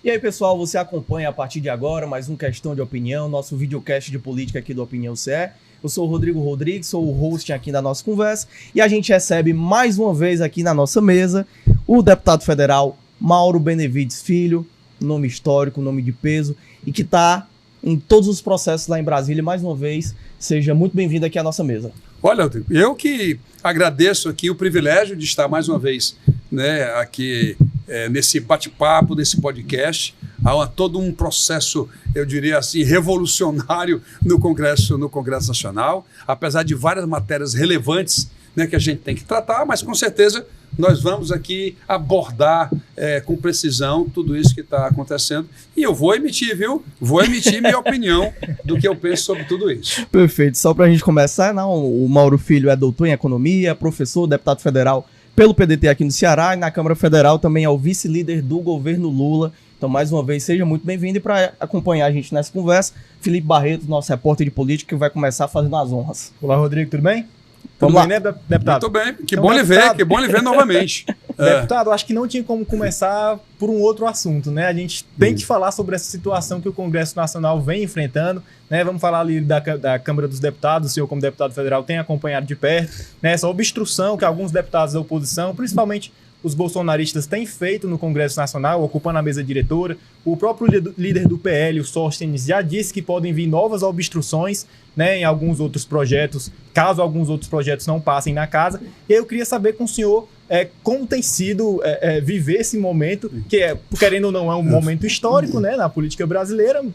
E aí, pessoal, você acompanha a partir de agora mais um Questão de Opinião, nosso videocast de política aqui do Opinião CE. Eu sou o Rodrigo Rodrigues, sou o host aqui da nossa conversa e a gente recebe mais uma vez aqui na nossa mesa o deputado federal Mauro Benevides Filho, nome histórico, nome de peso e que está em todos os processos lá em Brasília. Mais uma vez, seja muito bem-vindo aqui à nossa mesa. Olha, Rodrigo, eu que agradeço aqui o privilégio de estar mais uma vez, aqui nesse bate-papo, nesse podcast. Há todo um processo, eu diria assim, revolucionário no Congresso Nacional, apesar de várias matérias relevantes, que a gente tem que tratar, mas com certeza nós vamos aqui abordar com precisão tudo isso que está acontecendo. E eu vou emitir, Vou emitir minha opinião do que eu penso sobre tudo isso. Perfeito. Só para a gente começar, o Mauro Filho é doutor em economia, professor, deputado federal pelo PDT aqui no Ceará e na Câmara Federal também é o vice-líder do governo Lula. Então, mais uma vez, seja muito bem-vindo e para acompanhar a gente nessa conversa, Felipe Barreto, nosso repórter de política, que vai começar fazendo as honras. Olá, Rodrigo, tudo bem? Vamos lá, né, deputado? Muito bem, que bom lhe ver novamente. Deputado, acho que não tinha como começar por um outro assunto, né? A gente tem que falar sobre essa situação que o Congresso Nacional vem enfrentando, né? Vamos falar ali da Câmara dos Deputados, o senhor como deputado federal tem acompanhado de perto, né? Essa obstrução que alguns deputados da oposição, principalmente os bolsonaristas têm feito no Congresso Nacional, ocupando a mesa diretora. O próprio líder do PL, o Sóstenes, já disse que podem vir novas obstruções, em alguns outros projetos, caso alguns outros projetos não passem na casa. E eu queria saber com o senhor como tem sido viver esse momento, que querendo ou não, é um momento histórico, na política brasileira,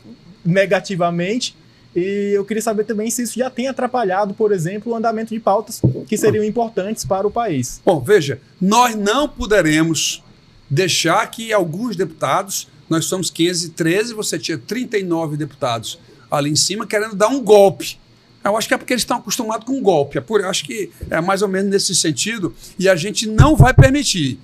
negativamente. E eu queria saber também se isso já tem atrapalhado, por exemplo, o andamento de pautas que seriam importantes para o país. Bom, veja, nós não poderemos deixar que alguns deputados, nós somos 513, você tinha 39 deputados ali em cima querendo dar um golpe. Eu acho que é porque eles estão acostumados com um golpe. Eu acho que é mais ou menos nesse sentido e a gente não vai permitir.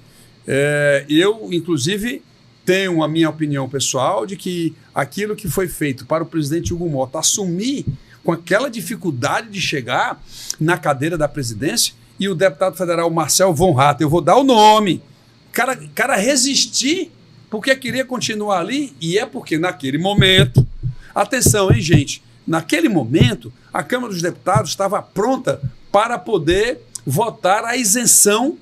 Eu, inclusive, tenho a minha opinião pessoal de que aquilo que foi feito para o presidente Hugo Mota assumir com aquela dificuldade de chegar na cadeira da presidência e o deputado federal Marcel Von Hatten, eu vou dar o nome, cara resistir porque queria continuar ali e é porque naquele momento, atenção, hein, gente, naquele momento a Câmara dos Deputados estava pronta para poder votar a isenção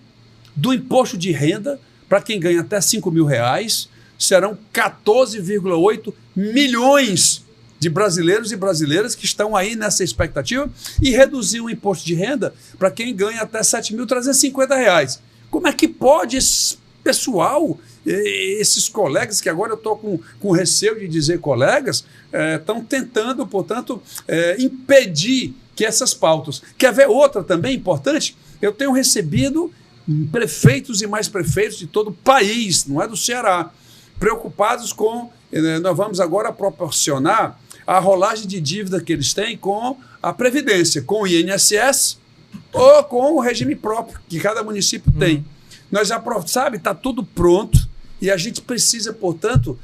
do imposto de renda para quem ganha até R$5.000, serão 14,8 milhões de brasileiros e brasileiras que estão aí nessa expectativa e reduzir o imposto de renda para quem ganha até R$7.350. Como é que pode esse pessoal, esses colegas, que agora eu estou com receio de dizer colegas, estão tentando, portanto, impedir que essas pautas... Quer ver outra também importante? Eu tenho recebido prefeitos e mais prefeitos de todo o país, não é do Ceará, preocupados com, nós vamos agora proporcionar a rolagem de dívida que eles têm com a Previdência, com o INSS ou com o regime próprio que cada município tem. Nós já, está tudo pronto e a gente precisa, portanto,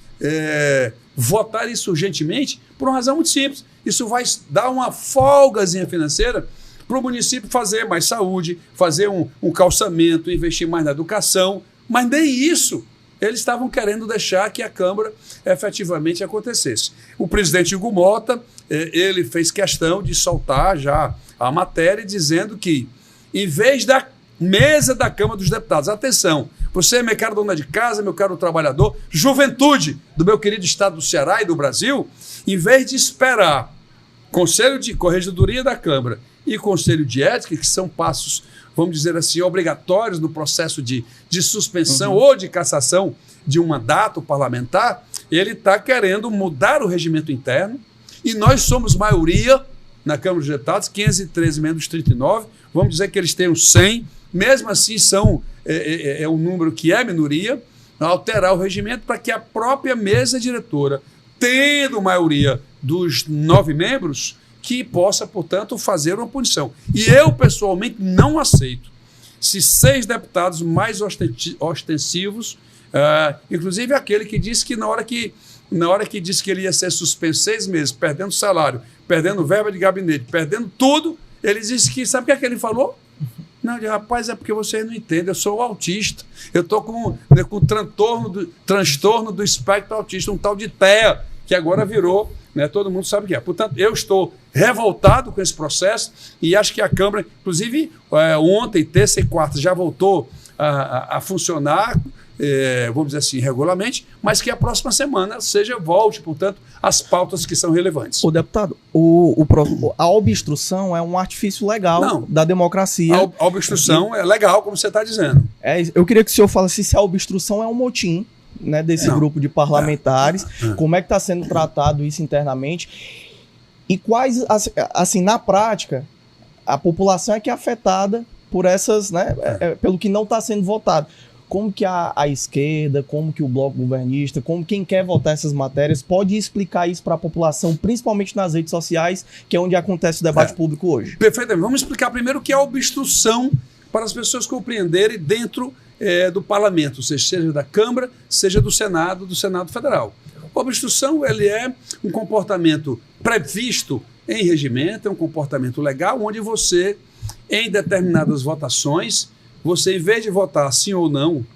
votar isso urgentemente por uma razão muito simples. Isso vai dar uma folgazinha financeira para o município fazer mais saúde, fazer um calçamento, investir mais na educação, mas nem isso eles estavam querendo deixar que a Câmara efetivamente acontecesse. O presidente Hugo Mota, ele fez questão de soltar já a matéria dizendo que, em vez da mesa da Câmara dos Deputados, atenção, você, meu caro dona de casa, meu caro trabalhador, juventude do meu querido estado do Ceará e do Brasil, em vez de esperar Conselho de Corregedoria da Câmara e Conselho de Ética, que são passos, vamos dizer assim, obrigatórios no processo de suspensão ou de cassação de um mandato parlamentar, ele está querendo mudar o regimento interno e nós somos maioria na Câmara dos Deputados, 513 menos 39, vamos dizer que eles tenham 100, mesmo assim é um número que é minoria, alterar o regimento para que a própria mesa diretora, tendo maioria dos 9 membros, que possa, portanto, fazer uma punição. E eu, pessoalmente, não aceito se 6 deputados mais ostensivos, inclusive aquele que disse que na hora que disse que ele ia ser suspenso 6 meses, perdendo salário, perdendo verba de gabinete, perdendo tudo, ele disse que, sabe o que é que ele falou? Não, eu digo, rapaz, é porque vocês não entendem, eu sou autista. Eu estou com transtorno do espectro autista, um tal de TEA, que agora virou, né, todo mundo sabe o que é. Portanto, eu estou revoltado com esse processo e acho que a Câmara, inclusive, ontem, terça e quarta, já voltou a funcionar, vamos dizer assim, regularmente, mas que a próxima semana volte, portanto, as pautas que são relevantes. O deputado, a obstrução é um artifício legal da democracia. A obstrução é legal, como você está dizendo. Eu queria que o senhor falasse se a obstrução é um motim, né, desse grupo de parlamentares, como é que está sendo tratado isso internamente e quais, assim, na prática, a população é que é afetada por essas, né, pelo que não está sendo votado. Como que a esquerda, como que o bloco governista, como quem quer votar essas matérias pode explicar isso para a população, principalmente nas redes sociais, que é onde acontece o debate público hoje? Perfeitamente. Vamos explicar primeiro o que é a obstrução para as pessoas compreenderem dentro do parlamento, seja da Câmara, seja do Senado Federal. A obstrução ele é um comportamento previsto em regimento, é um comportamento legal, onde você, em determinadas votações, você, em vez de votar sim ou não,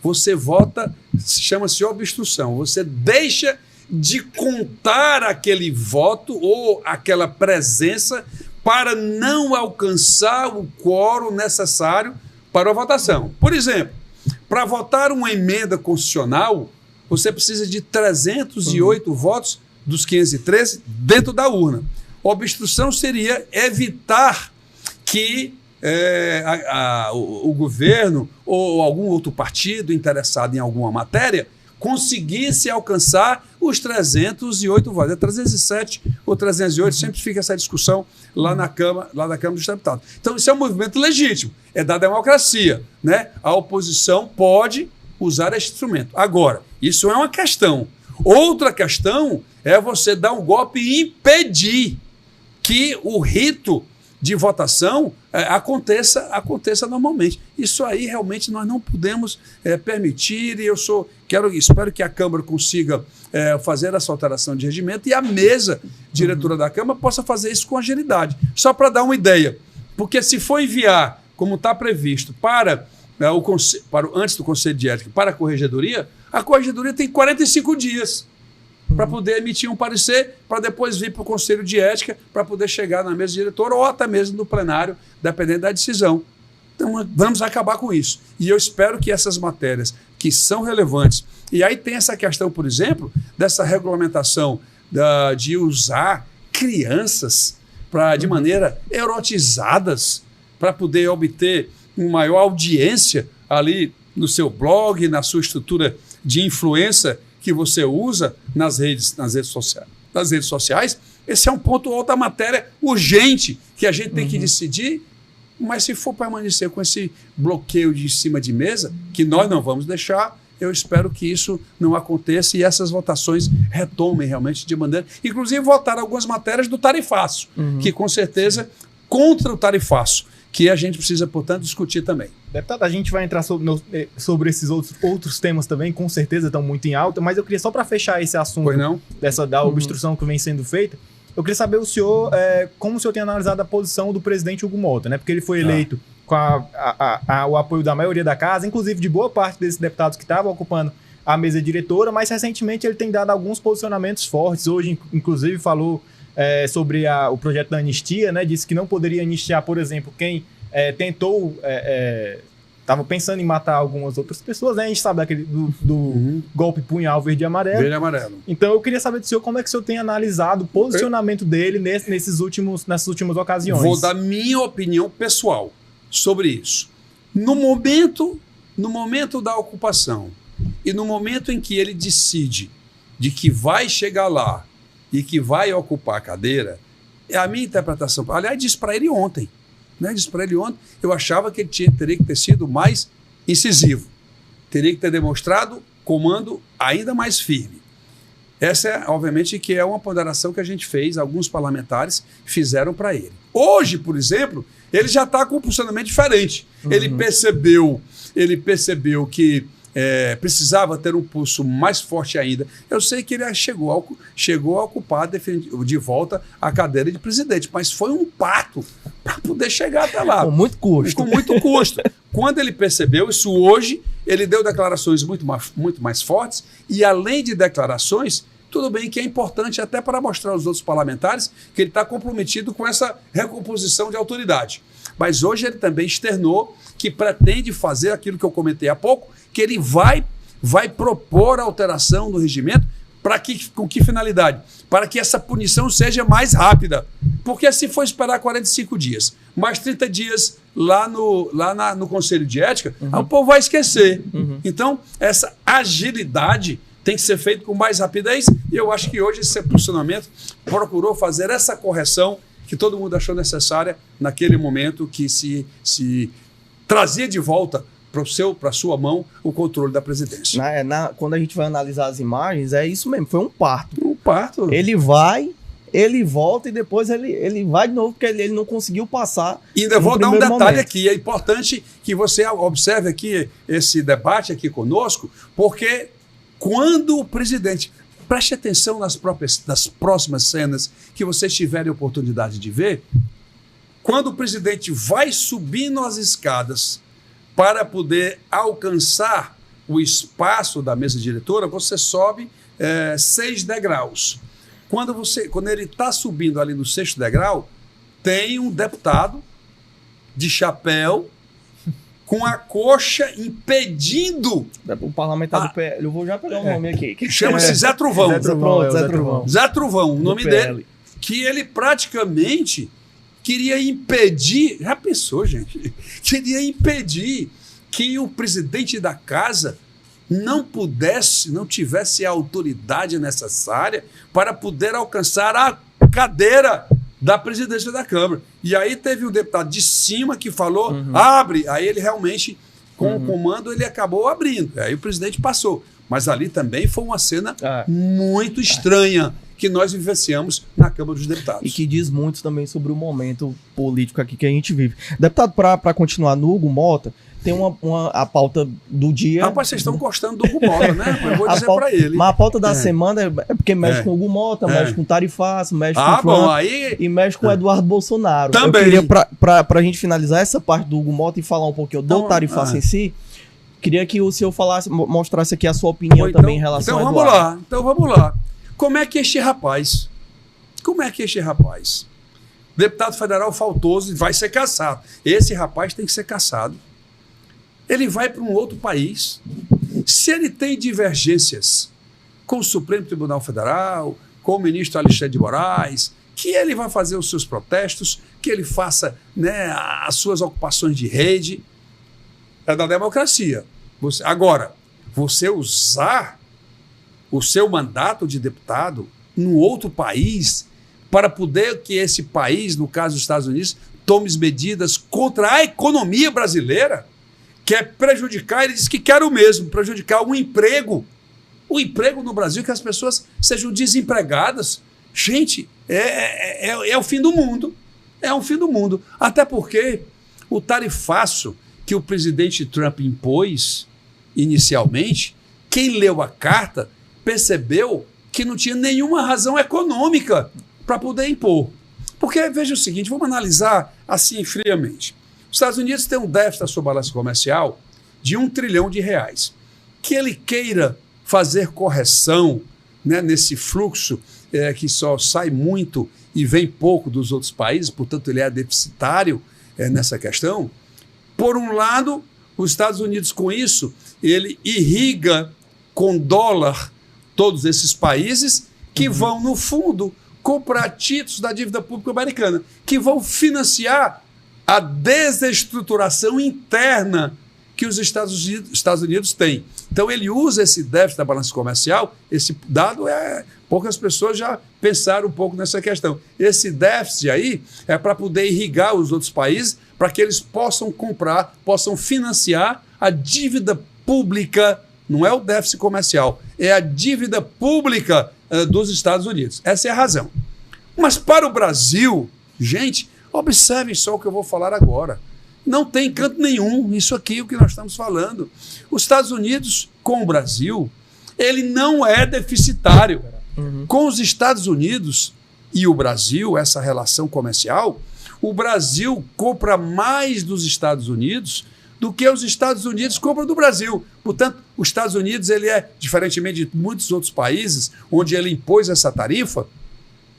você vota, chama-se obstrução. Você deixa de contar aquele voto ou aquela presença para não alcançar o quórum necessário para a votação. Por exemplo, para votar uma emenda constitucional, você precisa de 308 votos dos 513 dentro da urna. A obstrução seria evitar que o governo ou algum outro partido interessado em alguma matéria conseguisse alcançar os 308 votos. É 307 ou 308, sempre fica essa discussão lá na Câmara dos Deputados. Então, isso é um movimento legítimo, é da democracia, né? A oposição pode usar esse instrumento. Agora, isso é uma questão. Outra questão é você dar um golpe e impedir que o rito de votação aconteça normalmente. Isso aí realmente nós não podemos permitir e espero que a Câmara consiga fazer essa alteração de regimento e a mesa diretora da Câmara possa fazer isso com agilidade. Só para dar uma ideia, porque se for enviar, como está previsto, antes do Conselho de Ética, para a Corregedoria tem 45 dias para poder emitir um parecer, para depois vir para o Conselho de Ética, para poder chegar na mesa diretora ou até mesmo no plenário, dependendo da decisão. Então, vamos acabar com isso. E eu espero que essas matérias que são relevantes, e aí tem essa questão, por exemplo, dessa regulamentação de usar crianças de maneira erotizadas para poder obter uma maior audiência ali no seu blog, na sua estrutura de influência que você usa nas redes sociais, esse é um ponto ou outra matéria urgente que a gente tem que decidir, mas se for permanecer com esse bloqueio de cima de mesa, que nós não vamos deixar, eu espero que isso não aconteça e essas votações retomem realmente de maneira... Inclusive votar algumas matérias do tarifaço, que com certeza contra o tarifaço, que a gente precisa, portanto, discutir também. Deputado, a gente vai entrar sobre esses outros temas também, com certeza estão muito em alta, mas eu queria só para fechar esse assunto da obstrução que vem sendo feita, eu queria saber como o senhor tem analisado a posição do presidente Hugo Mota, né? Porque ele foi eleito com o apoio da maioria da casa, inclusive de boa parte desses deputados que estavam ocupando a mesa diretora, mas recentemente ele tem dado alguns posicionamentos fortes. Hoje, inclusive, falou sobre o projeto da anistia, né? Disse que não poderia anistiar, por exemplo, quem tentou... Estava pensando em matar algumas outras pessoas, né? A gente sabe daquele do golpe punhal verde e amarelo. Verde e amarelo. Então eu queria saber do senhor como é que o senhor tem analisado o posicionamento dele nessas últimas ocasiões. Vou dar minha opinião pessoal sobre isso. No momento da ocupação e no momento em que ele decide de que vai chegar lá e que vai ocupar a cadeira, é a minha interpretação. Aliás, disse para ele ontem. Eu achava que ele teria que ter sido mais incisivo. Teria que ter demonstrado comando ainda mais firme. Essa, obviamente, que é uma ponderação que a gente fez, alguns parlamentares fizeram para ele. Hoje, por exemplo, ele já está com um posicionamento diferente. Ele percebeu que precisava ter um pulso mais forte ainda. Eu sei que ele chegou a ocupar de volta a cadeira de presidente, mas foi um parto para poder chegar até lá. Com muito custo. Com muito custo. Quando ele percebeu isso hoje, ele deu declarações muito mais fortes e, além de declarações, tudo bem que é importante até para mostrar aos outros parlamentares que ele está comprometido com essa recomposição de autoridade. Mas hoje ele também externou que pretende fazer aquilo que eu comentei há pouco, que ele vai propor alteração no regimento. Com que finalidade? Para que essa punição seja mais rápida. Porque se for esperar 45 dias, mais 30 dias lá no Conselho de Ética, o povo vai esquecer. Então, essa agilidade tem que ser feita com mais rapidez, e eu acho que hoje esse posicionamento procurou fazer essa correção que todo mundo achou necessária naquele momento que se trazia de volta para a sua mão o controle da presidência. Quando a gente vai analisar as imagens, é isso mesmo, foi um parto. Um parto. Ele vai, ele volta e depois ele vai de novo, porque ele não conseguiu passar. E ainda vou dar um detalhe aqui, é importante que você observe aqui esse debate aqui conosco, porque quando o presidente... Preste atenção nas próximas cenas que vocês tiverem oportunidade de ver. Quando o presidente vai subindo as escadas para poder alcançar o espaço da mesa diretora, você sobe 6 degraus. Quando ele está subindo ali no 6º degrau, tem um deputado de chapéu com a coxa impedindo... O parlamentar do PL, eu vou já pegar o nome aqui. Chama-se Zé Trovão. Zé Trovão, o nome dele. Que ele praticamente queria impedir... Já pensou, gente? Queria impedir que o presidente da casa não tivesse a autoridade necessária para poder alcançar a cadeira da presidência da Câmara. E aí teve um deputado de cima que falou, abre. Aí ele realmente, com o comando, ele acabou abrindo. Aí o presidente passou. Mas ali também foi uma cena muito estranha que nós vivenciamos na Câmara dos Deputados. E que diz muito também sobre o momento político aqui que a gente vive. Deputado, para continuar no Hugo Mota, tem a pauta do dia... Rapaz, vocês estão gostando do Hugo Mota, né? Eu vou dizer para ele. Mas a pauta da semana é porque mexe com o Hugo Mota, mexe com o Tarifaço, mexe com o Trump e mexe com o Eduardo Bolsonaro. Também. Eu queria, para a gente finalizar essa parte do Hugo Mota e falar um pouquinho do Tarifaço em si, queria que o senhor mostrasse aqui a sua opinião também em relação ao Eduardo. Então vamos lá. Como é que este rapaz, deputado federal faltoso, vai ser caçado? Esse rapaz tem que ser caçado. Ele vai para um outro país. Se ele tem divergências com o Supremo Tribunal Federal, com o ministro Alexandre de Moraes, que ele vai fazer os seus protestos, que ele faça as suas ocupações de rede, é da democracia. Agora, você usar o seu mandato de deputado num outro país para poder que esse país, no caso dos Estados Unidos, tome medidas contra a economia brasileira, quer prejudicar, ele diz que quer o mesmo, prejudicar o emprego no Brasil, que as pessoas sejam desempregadas. Gente, é o fim do mundo. É o fim do mundo. Até porque o tarifaço que o presidente Trump impôs inicialmente, quem leu a carta percebeu que não tinha nenhuma razão econômica para poder impor. Porque, veja o seguinte, vamos analisar assim friamente. Os Estados Unidos têm um déficit da sua balança comercial de R$1 trilhão. Que ele queira fazer correção nesse fluxo que só sai muito e vem pouco dos outros países, portanto ele é deficitário nessa questão. Por um lado, os Estados Unidos com isso, ele irriga com dólar todos esses países que vão, no fundo, comprar títulos da dívida pública americana, que vão financiar a desestruturação interna que os Estados Unidos têm. Então, ele usa esse déficit da balança comercial, esse dado poucas pessoas já pensaram um pouco nessa questão. Esse déficit aí é para poder irrigar os outros países, para que eles possam comprar, possam financiar a dívida pública, não é o déficit comercial, é a dívida pública dos Estados Unidos. Essa é a razão. Mas para o Brasil, gente, observem só o que eu vou falar agora. Não tem canto nenhum isso aqui, o que nós estamos falando. Os Estados Unidos com o Brasil, ele não é deficitário. Com os Estados Unidos e o Brasil, essa relação comercial, o Brasil compra mais dos Estados Unidos do que os Estados Unidos compram do Brasil. Portanto, os Estados Unidos, ele é, diferentemente de muitos outros países, onde ele impôs essa tarifa,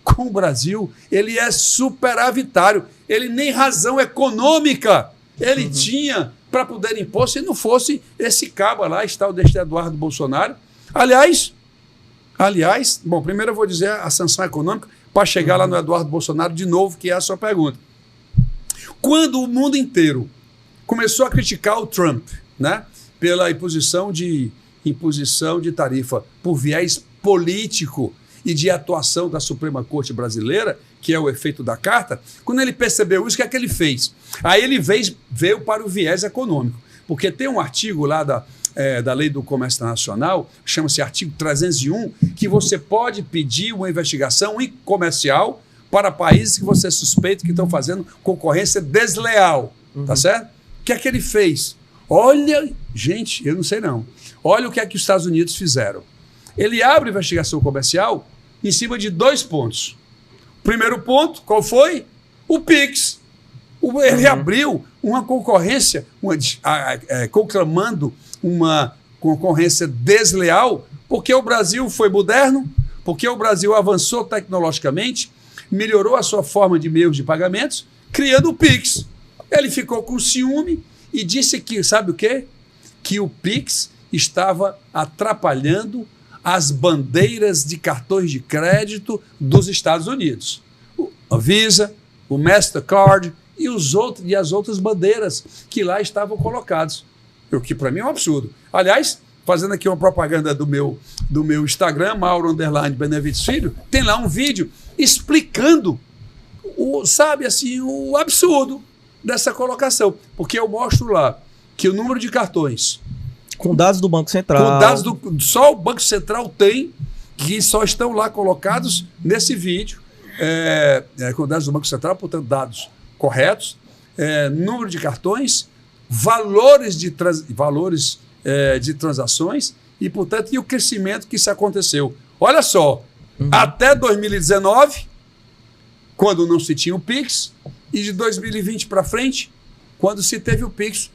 com o Brasil, ele é superavitário. Ele nem razão econômica ele tinha para poder impor se não fosse esse cabo lá, está o deste Eduardo Bolsonaro. Aliás, bom, primeiro eu vou dizer a sanção econômica para chegar lá no Eduardo Bolsonaro de novo, que é a sua pergunta. Quando o mundo inteiro começou a criticar o Trump, né, pela imposição de tarifa por viés político e de atuação da Suprema Corte Brasileira, que é o efeito da carta, quando ele percebeu isso, o que é que ele fez? Aí ele veio para o viés econômico, porque tem um artigo lá da Lei do Comércio Internacional, chama-se artigo 301, que você pode pedir uma investigação comercial para países que você suspeita que estão fazendo concorrência desleal, tá certo? O que é que ele fez? Olha, gente, eu não sei não. Olha o que é que os Estados Unidos fizeram. Ele abre investigação comercial em cima de 2 pontos. Primeiro ponto, qual foi? O PIX. Ele abriu uma concorrência, conclamando uma concorrência desleal, porque o Brasil foi moderno, porque o Brasil avançou tecnologicamente, melhorou a sua forma de meios de pagamentos, criando o PIX. Ele ficou com ciúme e disse que, sabe o quê? Que o PIX estava atrapalhando as bandeiras de cartões de crédito dos Estados Unidos. A Visa, o Mastercard e as outras bandeiras que lá estavam colocadas. O que para mim é um absurdo. Aliás, fazendo aqui uma propaganda do meu Instagram, Mauro_Benevides Filho, tem lá um vídeo explicando o absurdo dessa colocação. Porque eu mostro lá que o número de cartões com dados do Banco Central. Com dados só o Banco Central tem, que só estão lá colocados nesse vídeo, com dados do Banco Central, portanto, dados corretos, número de cartões, valores de transações e, portanto, e o crescimento que isso aconteceu. Olha só, até 2019, quando não se tinha o PIX, e de 2020 para frente, quando se teve o PIX,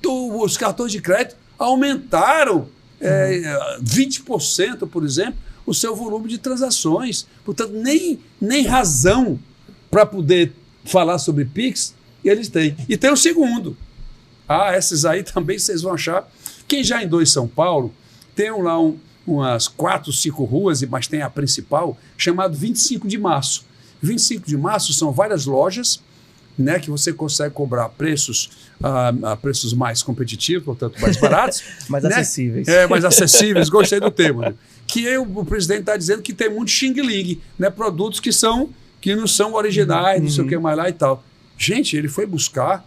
os cartões de crédito aumentaram 20%, por exemplo, o seu volume de transações. Portanto, nem razão para poder falar sobre PIX eles têm. E tem o segundo. Esses aí também vocês vão achar. Quem já andou em São Paulo, tem lá umas 4, 5 ruas, mas tem a principal, chamada 25 de Março. 25 de Março são várias lojas, né, que você consegue cobrar preços mais competitivos, portanto, mais baratos. Mais né? acessíveis. Mais acessíveis, gostei do termo. Né? Que o presidente está dizendo que tem muito xing-ling, né, produtos que não são originais, não sei o que mais lá e tal. Gente, ele foi buscar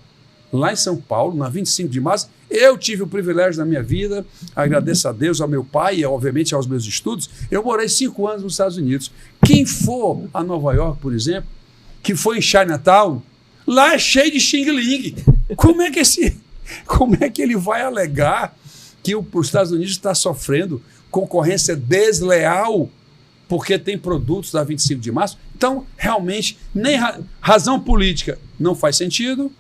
lá em São Paulo, na 25 de março. Eu tive o privilégio da minha vida, agradeço a Deus, ao meu pai e, obviamente, aos meus estudos. Eu morei 5 anos nos Estados Unidos. Quem for a Nova York, por exemplo, que foi em Chinatown, lá é cheio de xing-ling. Como é que ele vai alegar que os Estados Unidos está sofrendo concorrência desleal porque tem produtos da 25 de março? Então, realmente, nem razão política não faz sentido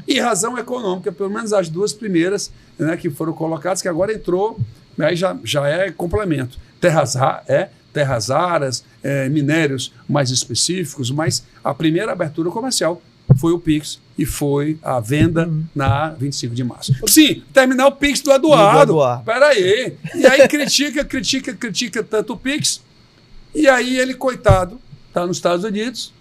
e razão econômica, pelo menos as 2 primeiras, né, que foram colocadas, que agora entrou, aí já é complemento. Terras raras, minérios mais específicos, mas a primeira abertura comercial foi o PIX e foi a venda na 25 de março. Sim, terminar o PIX do Eduardo. Espera aí. E aí critica tanto o PIX, e aí ele, coitado, está nos Estados Unidos,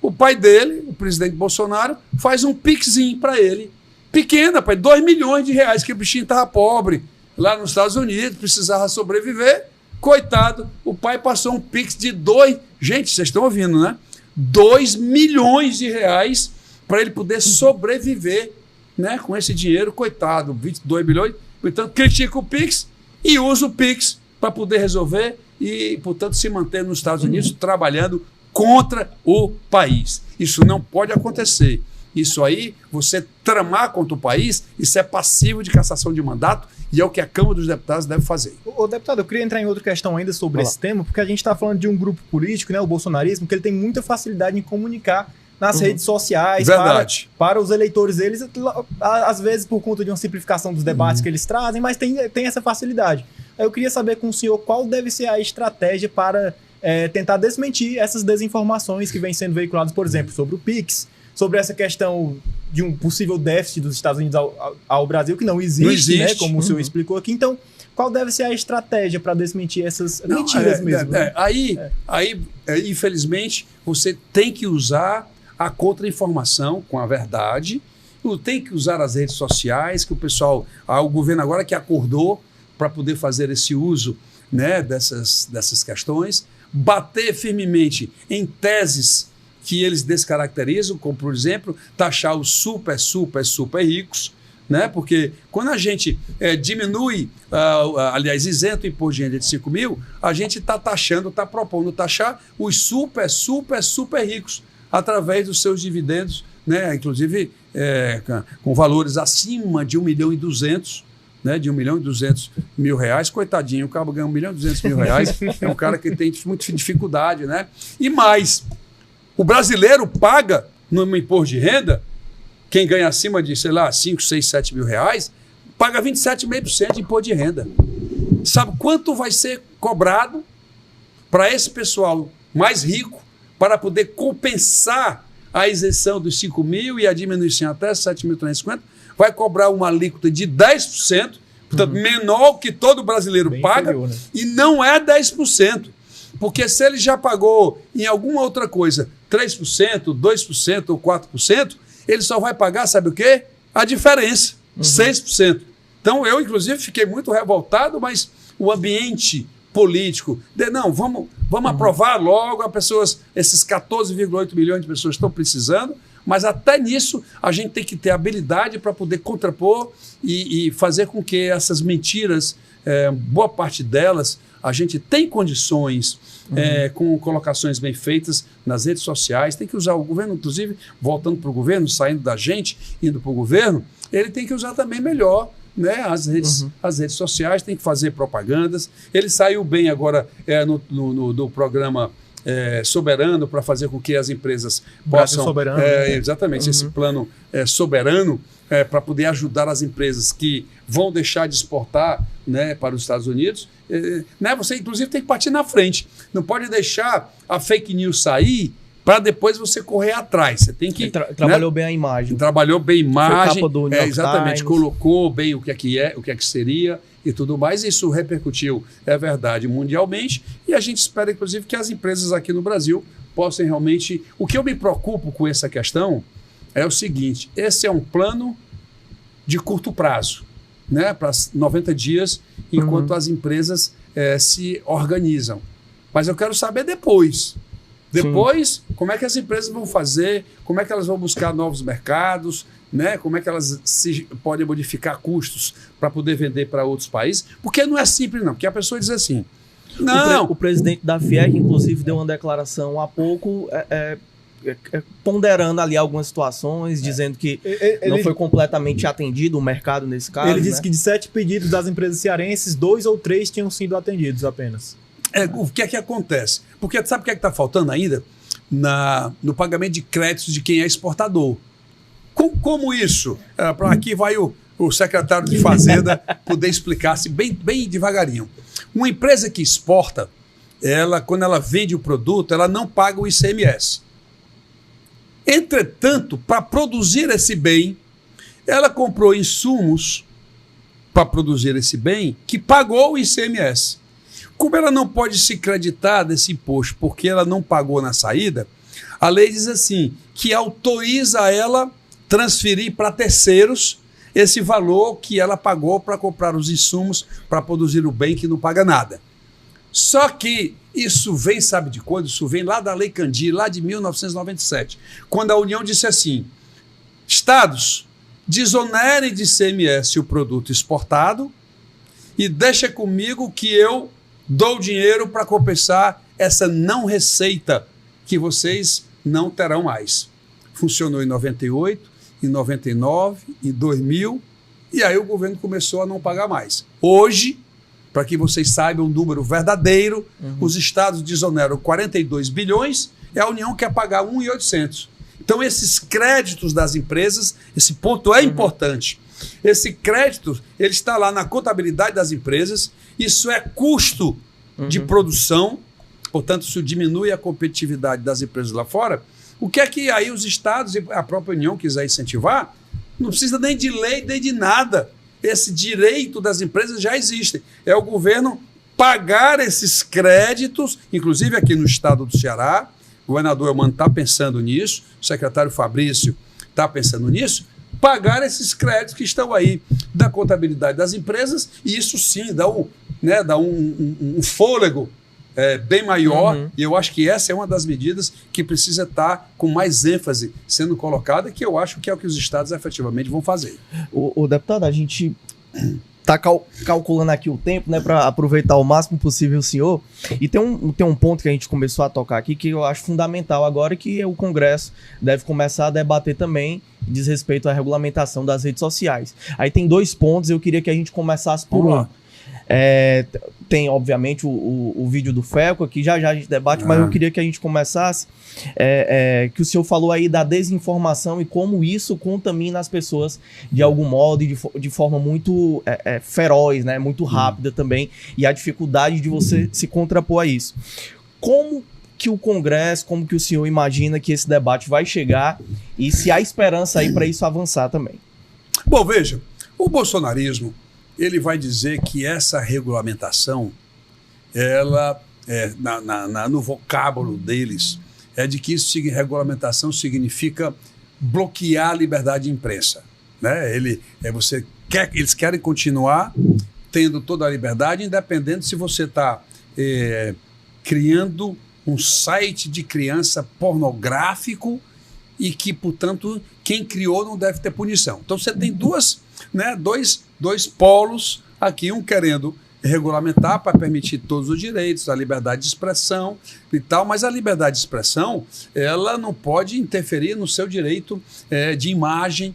o pai dele, o presidente Bolsonaro, faz um PIXinho para ele. Pequena, pai, 2 milhões de reais, que o bichinho estava pobre lá nos Estados Unidos, precisava sobreviver. Coitado, o pai passou um PIX de 2... Gente, vocês estão ouvindo, né? 2 milhões de reais para ele poder sobreviver, né, com esse dinheiro, coitado, 22 bilhões. Portanto, critica o PIX e usa o PIX para poder resolver e, portanto, se manter nos Estados Unidos trabalhando contra o país. Isso não pode acontecer. Isso aí, você tramar contra o país, isso é passivo de cassação de mandato e é o que a Câmara dos Deputados deve fazer. Ô, deputado, eu queria entrar em outra questão ainda sobre esse tema, porque a gente está falando de um grupo político, né, o bolsonarismo, que ele tem muita facilidade em comunicar nas redes sociais para os eleitores deles, às vezes por conta de uma simplificação dos debates que eles trazem, mas tem essa facilidade. Eu queria saber com o senhor qual deve ser a estratégia para tentar desmentir essas desinformações que vêm sendo veiculadas, por exemplo, sobre o PIX, sobre essa questão de um possível déficit dos Estados Unidos ao Brasil, que não existe. Né, como o senhor explicou aqui. Então, qual deve ser a estratégia para desmentir essas mentiras mesmo? Né? Aí, infelizmente, você tem que usar a contra-informação com a verdade, tem que usar as redes sociais, que o governo agora que acordou para poder fazer esse uso, né, dessas questões, bater firmemente em teses que eles descaracterizam, como, por exemplo, taxar os super ricos, né? Porque quando a gente diminui, aliás, isenta o imposto de renda de 5 mil, a gente está propondo taxar os super ricos através dos seus dividendos, né? Inclusive com valores acima de 1.200.000, né, de 1.200.000 reais, coitadinho, o cabo ganha 1.200.000 reais, é um cara que tem muita dificuldade, né? E mais, o brasileiro paga no imposto de renda, quem ganha acima de, sei lá, 5, 6, 7 mil reais, paga 27,5% de imposto de renda. Sabe quanto vai ser cobrado para esse pessoal mais rico para poder compensar a isenção dos 5 mil e a diminuição até 7.350? Vai cobrar uma alíquota de 10%, portanto, menor que todo brasileiro bem paga, inferior, né? E não é 10%. Porque se ele já pagou em alguma outra coisa 3%, 2% ou 4%, ele só vai pagar, sabe o quê? A diferença, 6%. Então, eu, inclusive, fiquei muito revoltado, mas o ambiente político, vamos aprovar logo, esses 14,8 milhões de pessoas estão precisando, mas até nisso a gente tem que ter habilidade para poder contrapor e fazer com que essas mentiras, boa parte delas, a gente tem condições, com colocações bem feitas nas redes sociais, tem que usar o governo, inclusive, voltando para o governo, saindo da gente, indo para o governo, ele tem que usar também melhor, né, as redes sociais, tem que fazer propagandas. Ele saiu bem agora no programa soberano para fazer com que as empresas possam... Soberano, né? Exatamente, esse plano soberano para poder ajudar as empresas que vão deixar de exportar, né, para os Estados Unidos. Né, você, inclusive, tem que partir na frente. Não pode deixar a fake news sair para depois você correr atrás. Você tem que... Trabalhou bem a imagem. Trabalhou bem a imagem. Foi capa do New York Exatamente, Times. colocou bem o que é que seria e tudo mais. Isso repercutiu, é verdade, mundialmente. E a gente espera, inclusive, que as empresas aqui no Brasil possam realmente... O que eu me preocupo com essa questão é o seguinte: esse é um plano de curto prazo, né, para 90 dias, enquanto as empresas se organizam. Mas eu quero saber depois. Depois, como é que as empresas vão fazer, como é que elas vão buscar novos mercados, né? Como é que elas podem modificar custos para poder vender para outros países. Porque não é simples, não. Porque a pessoa diz assim, não... O presidente da FIEC, inclusive, deu uma declaração há pouco... ponderando ali algumas situações, dizendo que não foi completamente atendido o mercado nesse caso. Ele disse né? que de 7 pedidos das empresas cearenses, 2 ou 3 tinham sido atendidos apenas. O que é que acontece? Porque sabe o que é que está faltando ainda? No pagamento de créditos de quem é exportador. Como isso? Aqui vai o secretário de Fazenda poder explicar-se bem devagarinho. Uma empresa que exporta, quando ela vende o produto, ela não paga o ICMS. Entretanto, para produzir esse bem, ela comprou insumos para produzir esse bem que pagou o ICMS. Como ela não pode se creditar desse imposto porque ela não pagou na saída, a lei diz assim, que autoriza ela transferir para terceiros esse valor que ela pagou para comprar os insumos para produzir o bem que não paga nada. Só que isso vem, sabe de quando? Isso vem lá da Lei Candir, lá de 1997, quando a União disse assim, estados, desonerem de ICMS o produto exportado e deixa comigo que eu dou dinheiro para compensar essa não receita que vocês não terão mais. funcionou em 98, em 99, em 2000, e aí o governo começou a não pagar mais. Hoje, para que vocês saibam o número verdadeiro, os estados desoneram 42 bilhões e a União quer pagar 1.800. Então, esses créditos das empresas, esse ponto é importante. Esse crédito, ele está lá na contabilidade das empresas, isso é custo de produção, portanto, isso diminui a competitividade das empresas lá fora. O que é que aí os estados e a própria União quiser incentivar, não precisa nem de lei, nem de nada. Esse direito das empresas já existe. É o governo pagar esses créditos, inclusive aqui no estado do Ceará, o governador Eumano está pensando nisso, o secretário Fabrício está pensando nisso, pagar esses créditos que estão aí da contabilidade das empresas, e isso sim dá um fôlego bem maior, e eu acho que essa é uma das medidas que precisa estar com mais ênfase sendo colocada, que eu acho que é o que os estados efetivamente vão fazer. O deputado, a gente está calculando aqui o tempo, né, para aproveitar o máximo possível o senhor, e tem um ponto que a gente começou a tocar aqui que eu acho fundamental agora, que o Congresso deve começar a debater também, diz respeito à regulamentação das redes sociais. Aí tem 2 pontos, eu queria que a gente começasse por um. Tem, obviamente, o vídeo do FECO aqui, já a gente debate, mas eu queria que a gente começasse, que o senhor falou aí da desinformação e como isso contamina as pessoas de algum modo e de forma muito feroz, né, muito rápida também, e a dificuldade de você se contrapor a isso. Como que o Congresso, como que o senhor imagina que esse debate vai chegar e se há esperança aí para isso avançar também? Bom, veja, o bolsonarismo, ele vai dizer que essa regulamentação, ela, no vocábulo deles, é de que regulamentação significa bloquear a liberdade de imprensa. Né? Eles querem continuar tendo toda a liberdade, independente se você está criando um site de criança pornográfico e que, portanto, quem criou não deve ter punição. Então você tem dois polos aqui, um querendo regulamentar para permitir todos os direitos, a liberdade de expressão e tal, mas a liberdade de expressão, ela não pode interferir no seu direito de imagem,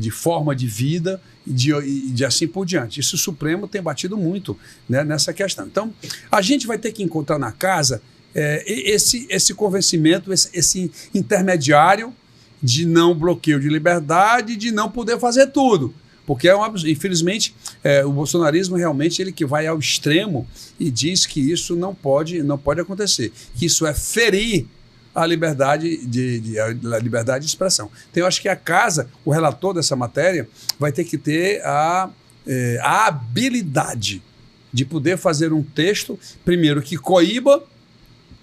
de forma de vida e de assim por diante. Isso o Supremo tem batido muito, né, nessa questão. Então, a gente vai ter que encontrar na casa esse convencimento, esse intermediário de não bloqueio de liberdade, de não poder fazer tudo. Porque, infelizmente, o bolsonarismo realmente ele que vai ao extremo e diz que isso não pode acontecer, que isso é ferir a liberdade a liberdade de expressão. Então, eu acho que a casa, o relator dessa matéria, vai ter que ter a habilidade de poder fazer um texto, primeiro, que coíba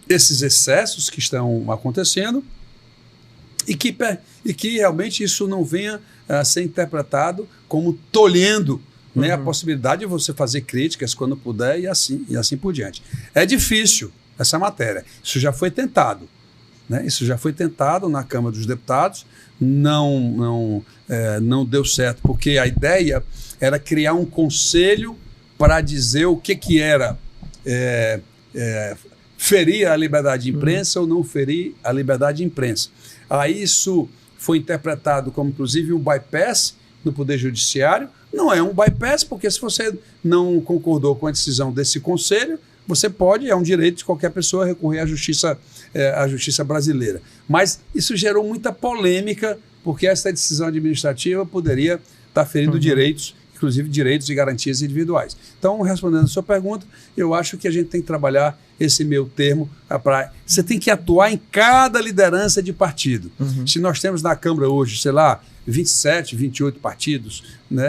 esses excessos que estão acontecendo e que realmente isso não venha a ser interpretado como tolhendo, né, a possibilidade de você fazer críticas quando puder e assim por diante. É difícil essa matéria. Isso já foi tentado. Né? Isso já foi tentado na Câmara dos Deputados, não deu certo, porque a ideia era criar um conselho para dizer o que era ferir a liberdade de imprensa ou não ferir a liberdade de imprensa. Aí isso foi interpretado como, inclusive, um bypass no Poder Judiciário. Não é um bypass, porque se você não concordou com a decisão desse conselho, você pode, é um direito de qualquer pessoa recorrer à justiça brasileira. Mas isso gerou muita polêmica, porque essa decisão administrativa poderia estar ferindo direitos, inclusive direitos e garantias individuais. Então, respondendo a sua pergunta, eu acho que a gente tem que trabalhar esse meio termo. Você tem que atuar em cada liderança de partido. Se nós temos na Câmara hoje, sei lá, 27, 28 partidos, né,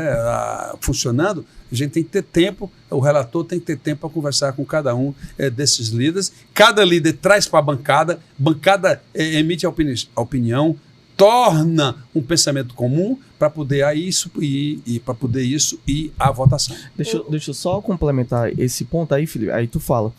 funcionando, a gente tem que ter tempo, o relator tem que ter tempo para conversar com cada um desses líderes. Cada líder traz para a bancada emite a opinião, torna um pensamento comum para poder isso ir à votação. Deixa eu só complementar esse ponto aí, Felipe. Aí tu fala.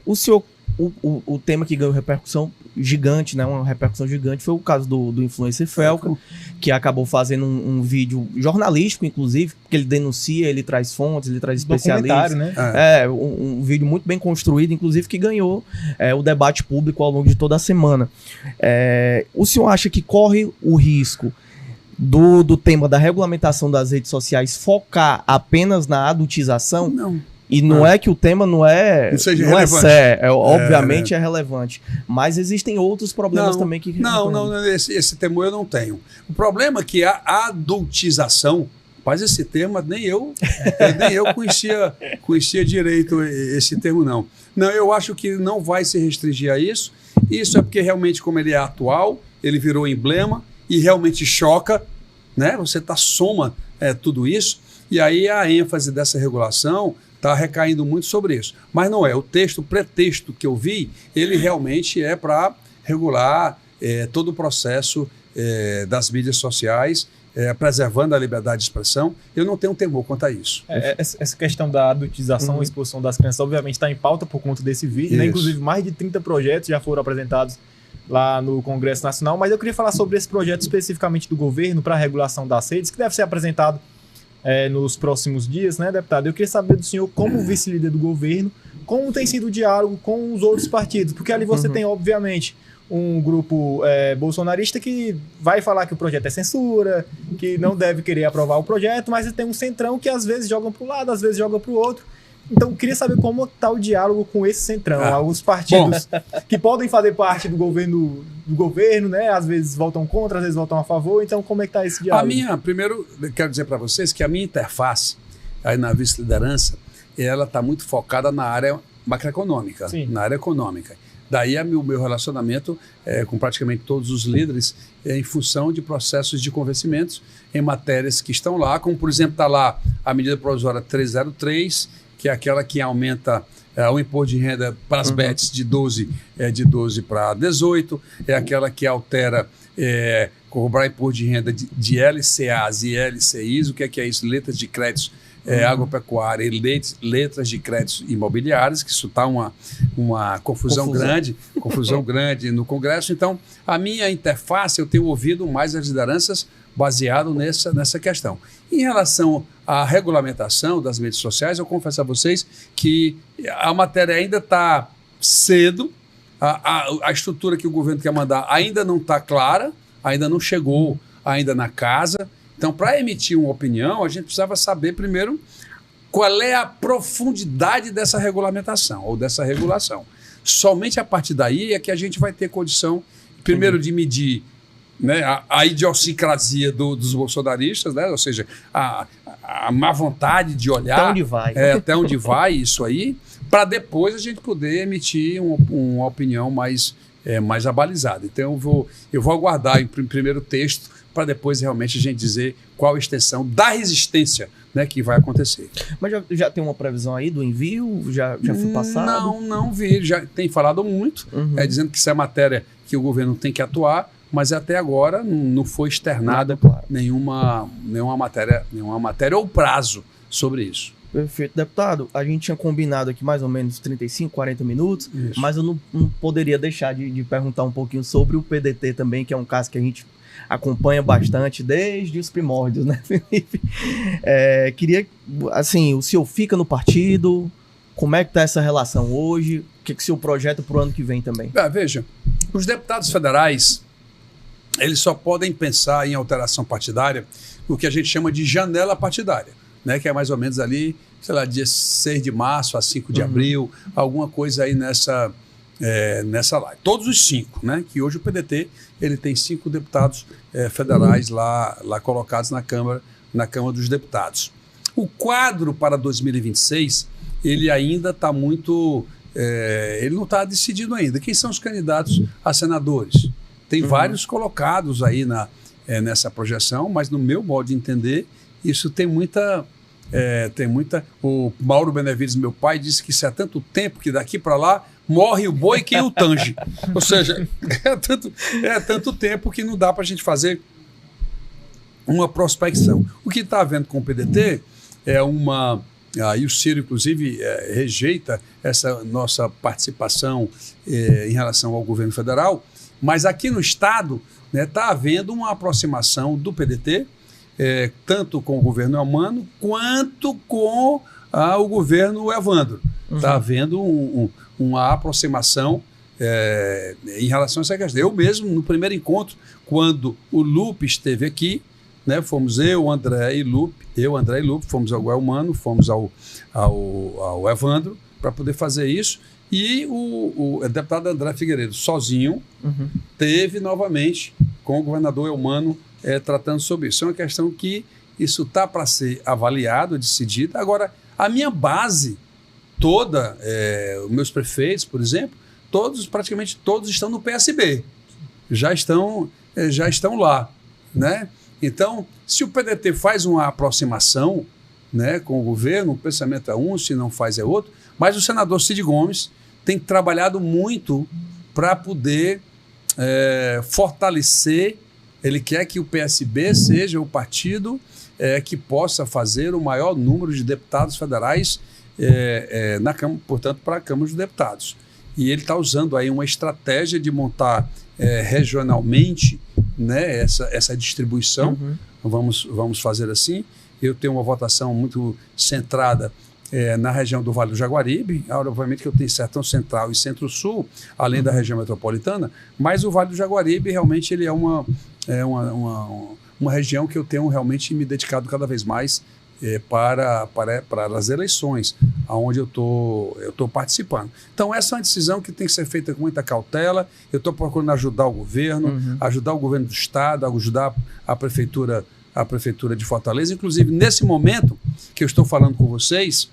O senhor o tema que ganhou repercussão gigante, né? Uma repercussão gigante foi o caso do influencer Felca, que acabou fazendo um vídeo jornalístico, inclusive, porque ele denuncia, ele traz fontes, ele traz especialistas. Né? Um vídeo muito bem construído, inclusive, que ganhou o debate público ao longo de toda a semana. O senhor acha que corre o risco do tema da regulamentação das redes sociais focar apenas na adultização? Não. E não é que o tema não seja não relevante. Obviamente é relevante. Mas existem outros problemas também que... Não, esse termo eu não tenho. O problema é que a adultização, mas esse termo nem eu conhecia direito esse termo, não. Não, eu acho que não vai se restringir a isso. Isso é porque realmente, como ele é atual, ele virou emblema e realmente choca, né? Você soma tudo isso, e aí a ênfase dessa regulação está recaindo muito sobre isso. Mas não é. O pretexto que eu vi, ele realmente é para regular todo o processo das mídias sociais, preservando a liberdade de expressão. Eu não tenho temor quanto a isso. Essa questão da adultização, exposição das crianças, obviamente está em pauta por conta desse vídeo, né? Inclusive mais de 30 projetos já foram apresentados lá no Congresso Nacional, mas eu queria falar sobre esse projeto especificamente do governo para a regulação das redes, que deve ser apresentado nos próximos dias, né, deputado? Eu queria saber do senhor, como vice-líder do governo, como tem sido o diálogo com os outros partidos, porque ali você tem, obviamente, um grupo bolsonarista que vai falar que o projeto é censura, que não deve querer aprovar o projeto, mas tem um centrão que às vezes joga para um lado, às vezes joga para o outro. Então, eu queria saber como está o diálogo com esse centrão. Alguns partidos que podem fazer parte do governo, né? Às vezes votam contra, às vezes votam a favor. Então, como é que está esse diálogo? Primeiro, quero dizer para vocês que a minha interface aí na vice-liderança, ela está muito focada na área macroeconômica, na área econômica. Daí o meu relacionamento com praticamente todos os líderes em função de processos de convencimentos em matérias que estão lá, como, por exemplo, está lá a medida provisória 303, que é aquela que aumenta o imposto de renda para as bets de 12 para 18, é aquela que altera cobrar imposto de renda de LCAs e LCIs. O que é isso? Letras de créditos agropecuária e letras de créditos imobiliários, que isso está uma confusão grande no Congresso. Então, a minha interface, eu tenho ouvido mais as lideranças baseado nessa questão. Em relação à regulamentação das mídias sociais, eu confesso a vocês que a matéria ainda está cedo, a estrutura que o governo quer mandar ainda não está clara, ainda não chegou ainda na casa. Então, para emitir uma opinião, a gente precisava saber primeiro qual é a profundidade dessa regulamentação ou dessa regulação. Somente a partir daí é que a gente vai ter condição, primeiro, de medir, né, a idiosincrasia dos bolsonaristas, né, ou seja, a má vontade de olhar até onde vai isso aí, para depois a gente poder emitir uma opinião mais abalizada. Então eu vou aguardar em primeiro texto para depois realmente a gente dizer qual a extensão da resistência, né, que vai acontecer. Mas já tem uma previsão aí do envio? Já foi passado? Não vi. Já tem falado muito, dizendo que isso é matéria que o governo tem que atuar, mas até agora não foi externada nenhuma matéria ou prazo sobre isso. Perfeito, deputado. A gente tinha combinado aqui mais ou menos 35, 40 minutos, isso. Mas eu não poderia deixar de perguntar um pouquinho sobre o PDT também, que é um caso que a gente acompanha bastante desde os primórdios, né, Felipe? Queria, assim, o senhor fica no partido? Como é que está essa relação hoje? O que o senhor projeta para o ano que vem também? Veja, os deputados federais, eles só podem pensar em alteração partidária o que a gente chama de janela partidária, né, que é mais ou menos ali, sei lá, dia 6 de março a 5 de abril, alguma coisa aí nessa live. Todos os 5, né, que hoje o PDT ele tem 5 deputados federais lá colocados na Câmara dos Deputados. O quadro para 2026, ele ainda está muito... ele não está decidido ainda. Quem são os candidatos a senadores? Tem vários colocados aí nessa projeção, mas no meu modo de entender, isso tem muita... O Mauro Benevides, meu pai, disse que isso é tanto tempo que daqui para lá morre o boi quem o tange. Ou seja, é tanto tempo que não dá para a gente fazer uma prospecção. O que está havendo com o PDT é uma Aí o Ciro, inclusive, rejeita essa nossa participação em relação ao governo federal, mas aqui no Estado está havendo uma aproximação do PDT, tanto com o governo Elmano, quanto com o governo Evandro. Está havendo uma aproximação em relação a essa questão. Eu mesmo, no primeiro encontro, quando o Lupe esteve aqui, fomos André e Lupe, fomos ao Elmano, fomos ao Evandro para poder fazer isso, e o deputado André Figueiredo, sozinho, teve novamente com o governador Elmano tratando sobre isso. É uma questão que isso está para ser avaliado, decidido. Agora, a minha base toda, os meus prefeitos, por exemplo, praticamente todos estão no PSB, já estão lá, né? Então, se o PDT faz uma aproximação, com o governo, o pensamento é um, se não faz é outro, mas o senador Cid Gomes tem trabalhado muito para poder fortalecer. Ele quer que o PSB seja o partido que possa fazer o maior número de deputados federais na Câmara, portanto, para a Câmara dos Deputados. E ele está usando aí uma estratégia de montar regionalmente, essa distribuição. Vamos fazer assim. Eu tenho uma votação muito centrada na região do Vale do Jaguaribe. Obviamente que eu tenho Sertão Central e Centro-Sul, além da região metropolitana, mas o Vale do Jaguaribe realmente ele é uma região que eu tenho realmente me dedicado cada vez mais para as eleições, onde eu estou participando. Então, essa é uma decisão que tem que ser feita com muita cautela. Eu estou procurando ajudar o governo, ajudar o governo do Estado, ajudar a Prefeitura de Fortaleza. Inclusive, nesse momento que eu estou falando com vocês,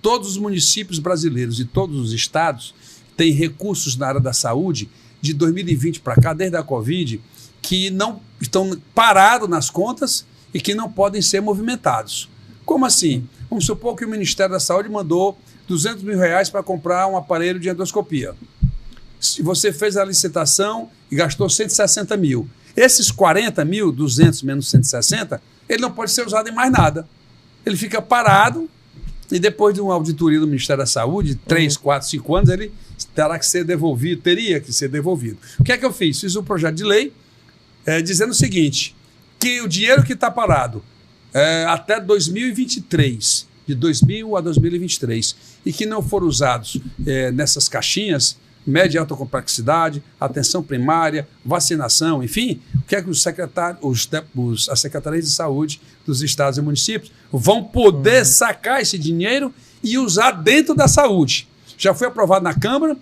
todos os municípios brasileiros e todos os estados têm recursos na área da saúde de 2020 para cá, desde a Covid, que não estão parados nas contas e que não podem ser movimentados. Como assim? Vamos supor que o Ministério da Saúde mandou R$200 mil para comprar um aparelho de endoscopia. Se você fez a licitação e gastou 160 mil, esses 40 mil, 200 menos 160, ele não pode ser usado em mais nada. Ele fica parado e depois de uma auditoria do Ministério da Saúde, 3, 4, 5 anos, ele teria que ser devolvido. O que é que eu fiz? Fiz um projeto de lei dizendo o seguinte, que o dinheiro que está parado até 2023, de 2000 a 2023, e que não foram usados nessas caixinhas, média e alta complexidade, atenção primária, vacinação, enfim, o que é que as secretarias de saúde dos estados e municípios vão poder sacar esse dinheiro e usar dentro da saúde. Já foi aprovado na Câmara,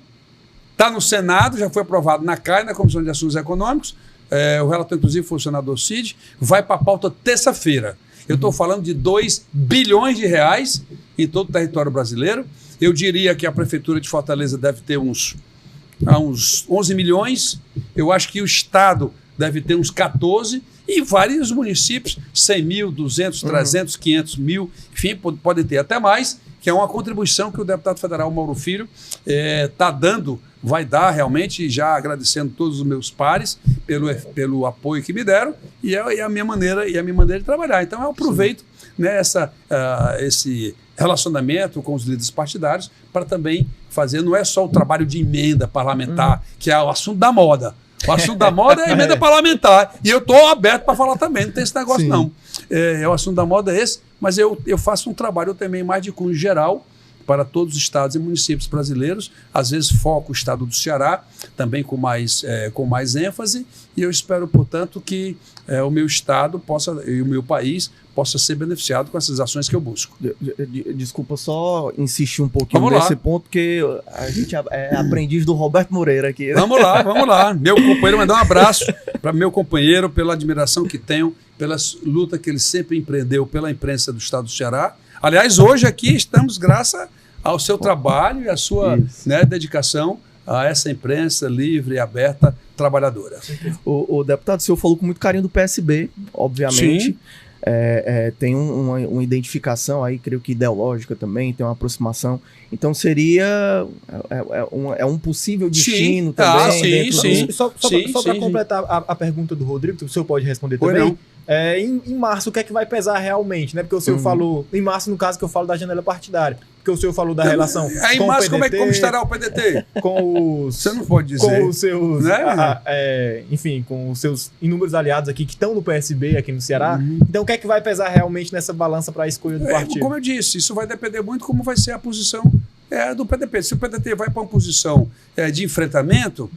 está no Senado, já foi aprovado na CAI, na Comissão de Assuntos Econômicos, o relator, inclusive, foi o senador Cid, vai para a pauta terça-feira. Eu estou falando de 2 bilhões de reais em todo o território brasileiro. Eu diria que a Prefeitura de Fortaleza deve ter uns 11 milhões. Eu acho que o Estado deve ter uns 14 e vários municípios, 100 mil, 200, 300, 500 mil, enfim, podem ter até mais, que é uma contribuição que o deputado federal Mauro Filho está dando, vai dar realmente, já agradecendo todos os meus pares pelo apoio que me deram, e a minha maneira de trabalhar. Então eu aproveito esse relacionamento com os líderes partidários para também fazer, não é só o trabalho de emenda parlamentar, que é o assunto da moda. O assunto da moda é a emenda parlamentar. E eu estou aberto para falar também, não tem esse negócio não. O assunto da moda é esse, mas eu faço um trabalho também mais de cunho geral para todos os estados e municípios brasileiros, às vezes foco o estado do Ceará, também com mais ênfase, e eu espero, portanto, que o meu estado e o meu país possa ser beneficiado com essas ações que eu busco. Desculpa só insistir um pouquinho nesse ponto, porque a gente é aprendiz do Roberto Moreira aqui. Vamos lá. Meu companheiro, mandar um abraço para meu companheiro, pela admiração que tenho, pela luta que ele sempre empreendeu pela imprensa do estado do Ceará. Aliás, hoje aqui estamos graças ao seu trabalho e à sua dedicação a essa imprensa livre, aberta, trabalhadora. O deputado, o senhor falou com muito carinho do PSB, obviamente. Sim. Tem uma identificação aí, creio que ideológica também, tem uma aproximação. Então seria um possível destino também. Só para completar a pergunta do Rodrigo, o senhor pode responder também. Em março, o que é que vai pesar realmente, né? Porque o senhor falou, em março, no caso que eu falo da janela partidária, porque o senhor falou da relação Aí, com mas o PDT, como estará o PDT? com os... Você não pode dizer. Com os seus... Né? Enfim, com os seus inúmeros aliados aqui que estão no PSB, aqui no Ceará. Então, o que é que vai pesar realmente nessa balança para a escolha do partido? Como eu disse, isso vai depender muito como vai ser a posição do PDT. Se o PDT vai para uma posição de enfrentamento,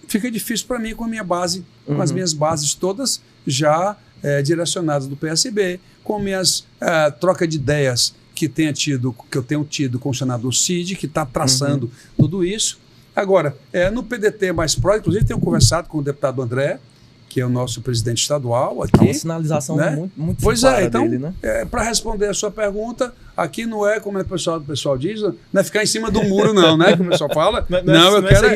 fica difícil para mim com a minha base, com as minhas bases todas já direcionadas do PSB, com minhas troca de ideias que eu tenho tido com o senador Cid, que está traçando tudo isso. Agora, no PDT mais próximo, inclusive tenho conversado com o deputado André, que é o nosso presidente estadual aqui. Uma sinalização, né? muito Pois então, dele, né? Para responder a sua pergunta, aqui não é, como o pessoal diz, não é ficar em cima do muro, não, né? Como o pessoal fala. Não, eu quero.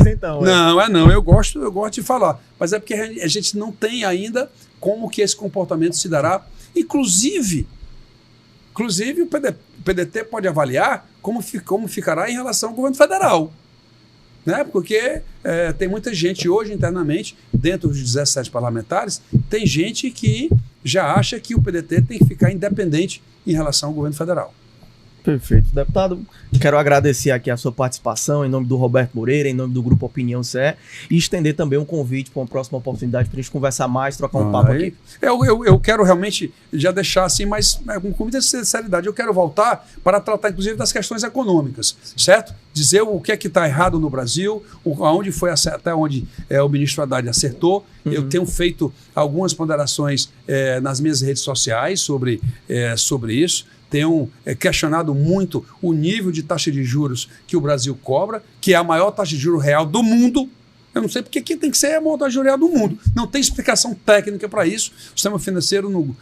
Não, eu gosto de falar. Mas é porque a gente não tem ainda como que esse comportamento se dará. Inclusive o PDT pode avaliar como ficará em relação ao governo federal. Né? Porque tem muita gente hoje internamente, dentro dos 17 parlamentares, tem gente que já acha que o PDT tem que ficar independente em relação ao governo federal. Perfeito. Deputado, quero agradecer aqui a sua participação em nome do Roberto Moreira, em nome do Grupo Opinião CE, e estender também um convite para uma próxima oportunidade para a gente conversar mais, trocar um papo aqui. Eu quero realmente já deixar assim, mas com muita sinceridade, eu quero voltar para tratar inclusive das questões econômicas, certo? Dizer o que é que está errado no Brasil, aonde foi até onde o ministro Haddad acertou. Eu tenho feito algumas ponderações nas minhas redes sociais sobre isso. Tenho questionado muito o nível de taxa de juros que o Brasil cobra, que é a maior taxa de juros real do mundo. Eu não sei porque aqui tem que ser a maior taxa de juros real do mundo. Não tem explicação técnica para isso. O sistema financeiro não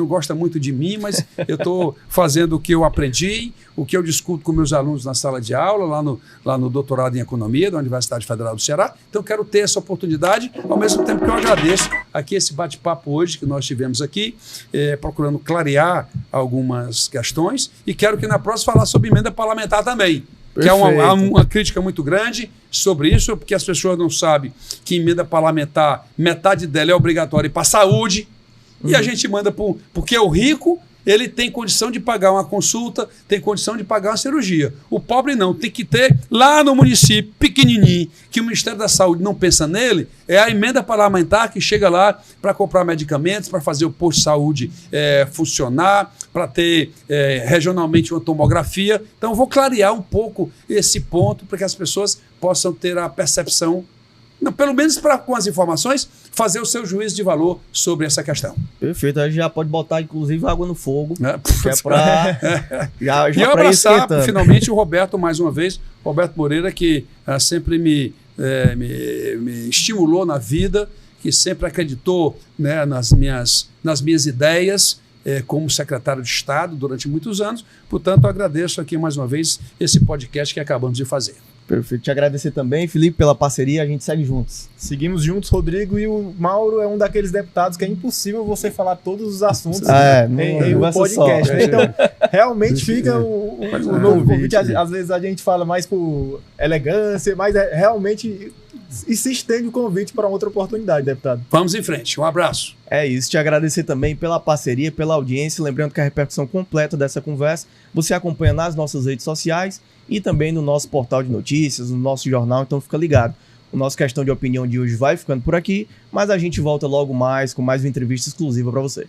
gosta muito de mim, mas eu estou fazendo o que eu aprendi, o que eu discuto com meus alunos na sala de aula, lá no doutorado em economia da Universidade Federal do Ceará. Então, eu quero ter essa oportunidade, ao mesmo tempo que eu agradeço aqui esse bate-papo hoje que nós tivemos aqui, procurando clarear algumas questões, e quero que na próxima falar sobre emenda parlamentar também. Que há uma crítica muito grande sobre isso, porque as pessoas não sabem que emenda parlamentar, metade dela é obrigatória para a saúde, e a gente manda porque o rico, ele tem condição de pagar uma consulta, tem condição de pagar uma cirurgia. O pobre não, tem que ter lá no município, pequenininho, que o Ministério da Saúde não pensa nele, é a emenda parlamentar que chega lá para comprar medicamentos, para fazer o posto de saúde funcionar, para ter regionalmente uma tomografia. Então, eu vou clarear um pouco esse ponto para que as pessoas possam ter a percepção, pelo menos com as informações, fazer o seu juízo de valor sobre essa questão. Perfeito, a gente já pode botar inclusive água no fogo, que é para e eu abraçar finalmente o Roberto mais uma vez, Roberto Moreira, que sempre me estimulou na vida, que sempre acreditou, né, nas minhas ideias, como secretário de Estado durante muitos anos. Portanto, eu agradeço aqui mais uma vez esse podcast que acabamos de fazer. Perfeito. Te agradecer também, Felipe, pela parceria. A gente segue juntos. Seguimos juntos, Rodrigo, e o Mauro é um daqueles deputados que é impossível você falar todos os assuntos em um podcast. Né? Então, realmente fica o novo convite. Às vezes a gente fala mais por elegância, mas realmente e se estende o convite para outra oportunidade, deputado. Vamos em frente. Um abraço. É isso. Te agradecer também pela parceria, pela audiência. Lembrando que a repercussão completa dessa conversa você acompanha nas nossas redes sociais e também no nosso portal de notícias, no nosso jornal, então fica ligado. O nosso Questão de Opinião de hoje vai ficando por aqui, mas a gente volta logo mais com mais uma entrevista exclusiva para você.